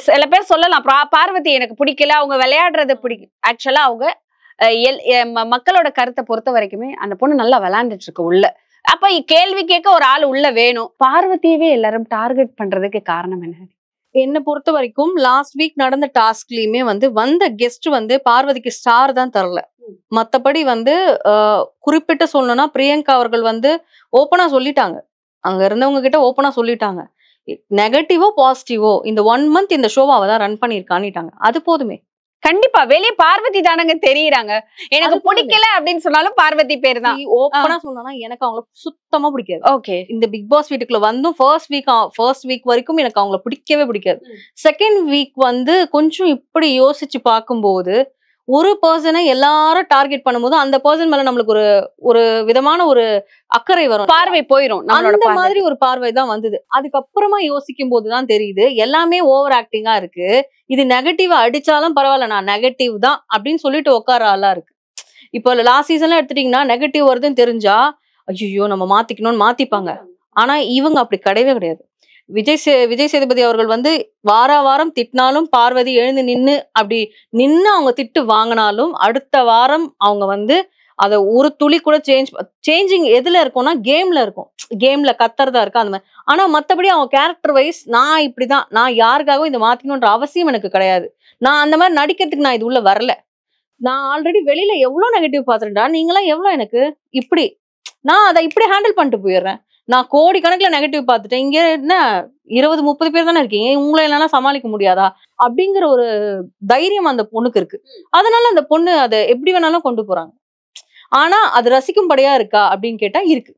சில பேர் சொல்லலாம் பார்வதி எனக்கு பிடிக்கல, அவங்க விளையாடுறது பிடிக்கும். ஆக்சுவலா அவங்க மக்களோட கருத்தை பொறுத்த வரைக்குமே அந்த பொண்ணு நல்லா விளையாண்டுட்டு இருக்கு உள்ள. அப்ப கேள்வி கேட்க ஒரு ஆள் உள்ள வேணும். பார்வதியவே எல்லாரும் டார்கெட் பண்றதுக்கு காரணம் என்ன? என்ன பொறுத்த வரைக்கும் லாஸ்ட் வீக் நடந்த டாஸ்க்லயுமே வந்த கெஸ்ட் பார்வதிக்கு ஸ்டார் தான் தரல. மத்தபடி குறிப்பிட்டு சொல்லணும்னா பிரியங்கா அவர்கள் ஓப்பனா சொல்லிட்டாங்க. அங்க இருந்தவங்க கிட்ட ஓப்பனா சொல்லிட்டாங்க. நெகட்டிவோ பாசிட்டிவோ இந்த 1 மந்த் இந்த ஷோவை அவதான் ரன் பண்ணிருக்கான்னுட்டாங்க. அது போதுமே. கண்டிப்பா வெளியே பார்வதி தானங்க தெரியுறாங்க. எனக்கு பிடிக்கல அப்படின்னு சொன்னாலும் பார்வதி பேர் தான். ஓப்பனா சொன்னா எனக்கு அவங்கள சுத்தமா பிடிக்காது. ஓகே. இந்த பிக் பாஸ் வீட்டுக்குள்ள வந்தும் ஃபர்ஸ்ட் வீக் வரைக்கும் எனக்கு அவங்கள பிடிக்கவே பிடிக்காது. செகண்ட் வீக் கொஞ்சம் இப்படி யோசிச்சு பார்க்கும்போது ஒரு பர்சனை எல்லாரும் டார்கெட் பண்ணும்போது அந்த பர்சன் மேல நம்மளுக்கு ஒரு விதமான ஒரு அக்கறை வரும், பார்வை போயிரும். அந்த மாதிரி ஒரு பார்வை தான் வந்தது. அதுக்கப்புறமா யோசிக்கும் போதுதான் தெரியுது எல்லாமே ஓவர் ஆக்டிங்கா இருக்கு. இது நெகட்டிவ் அடிச்சாலும் பரவாயில்ல, நான் நெகட்டிவ் தான் அப்படின்னு சொல்லிட்டு உட்கார ஆளா இருக்கு. இப்போ லாஸ்ட் சீசன்ல எடுத்துட்டீங்கன்னா நெகட்டிவ் வருதுன்னு தெரிஞ்சா ஐயோ நம்ம மாத்திக்கணும்னு மாத்திப்பாங்க. ஆனா இவங்க அப்படி கிடையவே கிடையாது. விஜய் சேதுபதி அவர்கள் வாரம் திட்டினாலும் பார்வதி எழுந்து அப்படி நின்னு அவங்க திட்டு வாங்கினாலும் அடுத்த வாரம் அவங்க அத ஒரு துளி கூட சேஞ்சிங் எதுல இருக்கும்னா கேம்ல இருக்கும். கேம்ல கத்துறதா இருக்கு அந்த மாதிரி. ஆனா மத்தபடி அவங்க கேரக்டர் வைஸ் நான் இப்படிதான், நான் யாருக்காகவும் இதை மாத்திக்கணும்ன்ற அவசியம் எனக்கு கிடையாது. நான் அந்த மாதிரி நடிக்கிறதுக்கு நான் இது உள்ள வரல. நான் ஆல்ரெடி வெளியில எவ்வளவு நெகட்டிவ் பாத்துட்டா, நீங்களாம் எவ்வளவு எனக்கு இப்படி நான் அதை இப்படி ஹேண்டில் பண்ணிட்டு போயிடுறேன். நான் கோடி கணக்குல நெகட்டிவ் பார்த்துட்டேன். இங்க என்ன 20-30 பேர் தானே இருக்கீங்க, உங்களை எல்லாம் சமாளிக்க முடியாதா அப்படிங்கிற ஒரு தைரியம் அந்த பொண்ணுக்கு இருக்கு. அதனால அந்த பொண்ணு அதை எப்படி வேணாலும் கொண்டு போறாங்க. ஆனா அது ரசிக்கும்படியா இருக்கா அப்படின்னு கேட்டா இருக்கு.